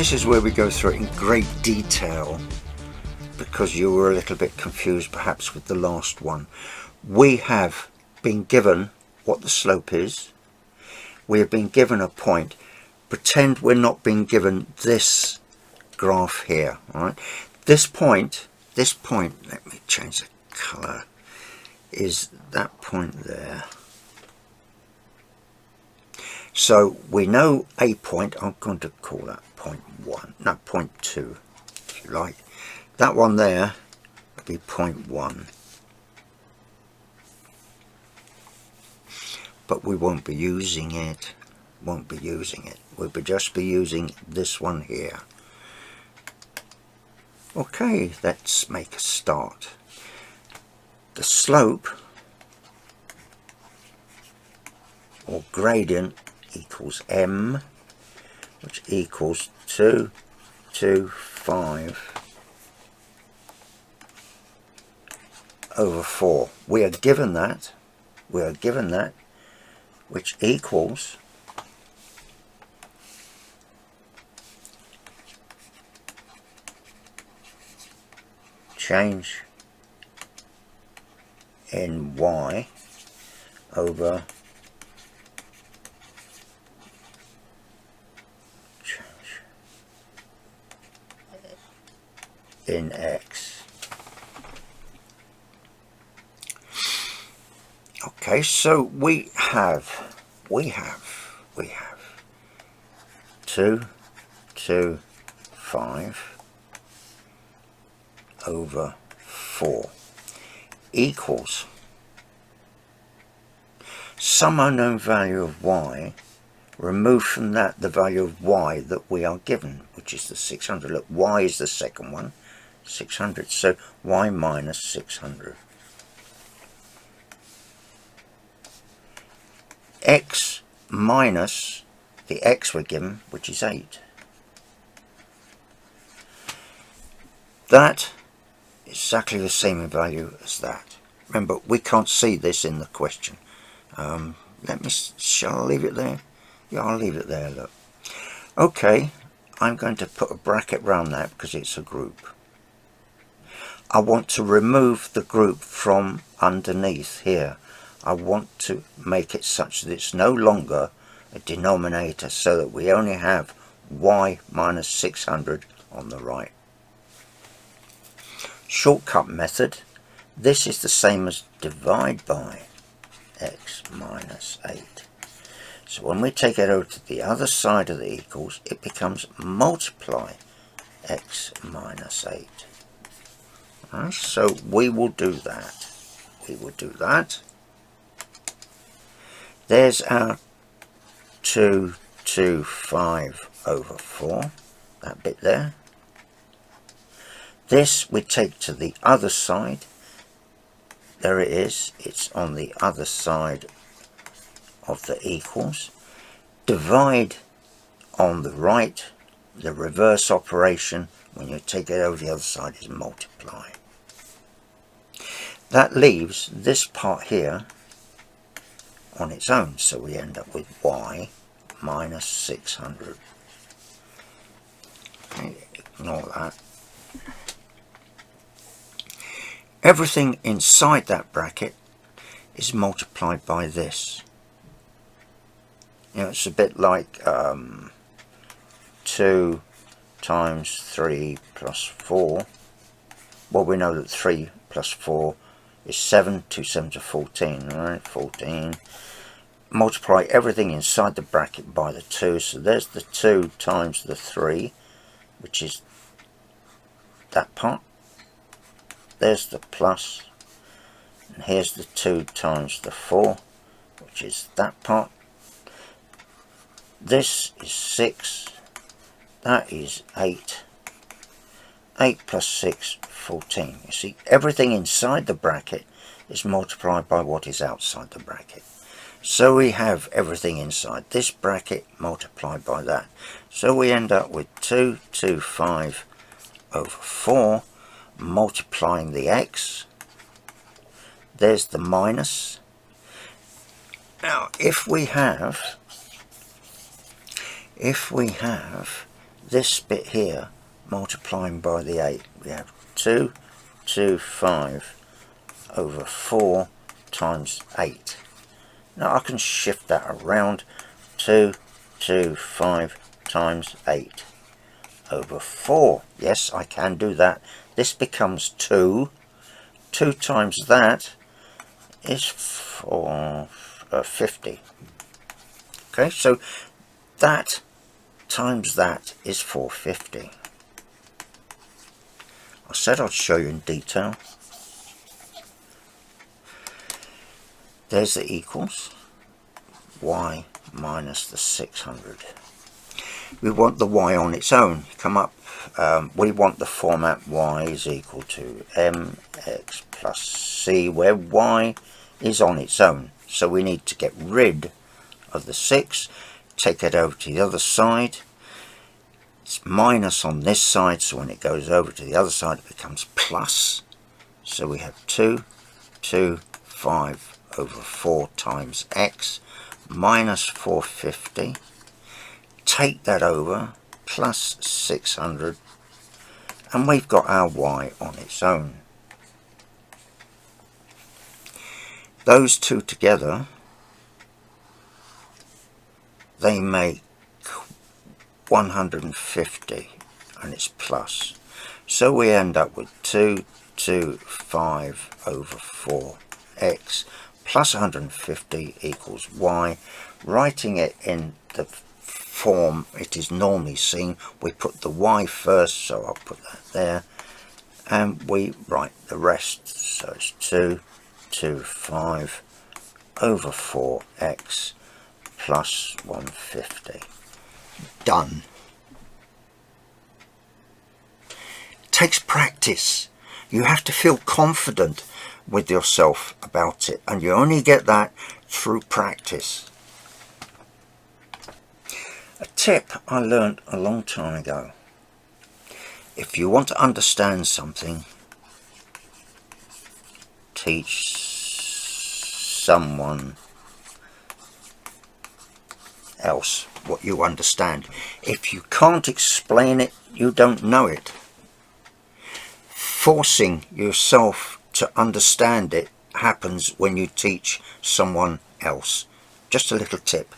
this is where we go through it in great detail, because you were a little bit confused perhaps with the last one. We have been given what the slope is. We have been given a point. Pretend we're not being given this graph here. All right, this point, let me change the color, is that point there. So we know a point. I'm going to call that point 1, no, point 2 if you like. That one there would be point 1, but we won't be using it. We'll just be using this one here. Okay, let's make a start. The slope or gradient equals m, which equals 225 over 4. We are given that, which equals change in y over change in x. Okay, so we have 225 over 4 equals some unknown value of y, remove from that the value of y that we are given, which is the 600. Look, y is the second one, 600, so y minus 600. X minus the x we're given, which is 8. That is exactly the same in value as that. Remember, we can't see this in the question. Shall I leave it there? Yeah, I'll leave it there, look. Okay, I'm going to put a bracket around that because it's a group. I want to remove the group from underneath here. I want to make it such that it's no longer a denominator, so that we only have y minus 600 on the right. Shortcut method. This is the same as divide by x minus 8. So when we take it over to the other side of the equals, it becomes multiply x minus 8. Right, so we will do that. There's our 225 over 4, that bit there. This we take to the other side. There it is. It's on the other side of the equals. Divide on the right. The reverse operation when you take it over the other side is multiply. That leaves this part here on its own, so we end up with y minus 600. Okay, ignore that. Everything inside that bracket is multiplied by this. You know, it's a bit like 2 times 3 plus 4. Well, we know that 3 plus 4 is 7. 2 7s are 14, right? 14. Multiply everything inside the bracket by the 2. So there's the 2 times the 3, which is that part. There's the plus, and here's the 2 times the 4, which is that part. This is 6, that is 8. 8 plus 6, 14. You see, everything inside the bracket is multiplied by what is outside the bracket. So we have everything inside this bracket multiplied by that. So we end up with 225 over 4. Multiplying the x, there's the minus. Now if we have this bit here multiplying by the 8. We have 225 over 4 times 8. Now I can shift that around. 225 times 8 over 4. Yes, I can do that. This becomes 2. 2 times that is 50. Okay, so that times that is 450. I said I'd show you in detail. There's the equals. Y minus the 600. We want the y on its own. Come up, we want the format y is equal to mx plus c, where y is on its own. So we need to get rid of the 6, take it over to the other side. It's minus on this side, so when it goes over to the other side it becomes plus. So we have 225 over 4 times x minus 450. Take that over, plus 600, and we've got our y on its own. Those two together, they make 150, and it's plus. So we end up with 225 over 4x plus 150 equals y. Writing it in the form it is normally seen, we put the y first, so I'll put that there, and we write the rest. So it's 225 over 4x plus 150. Done. It takes practice. You have to feel confident with yourself about it, and you only get that through practice. A tip I learned a long time ago: if you want to understand something, teach someone else what you understand. If you can't explain it, you don't know it. Forcing yourself to understand it happens when you teach someone else. Just a little tip.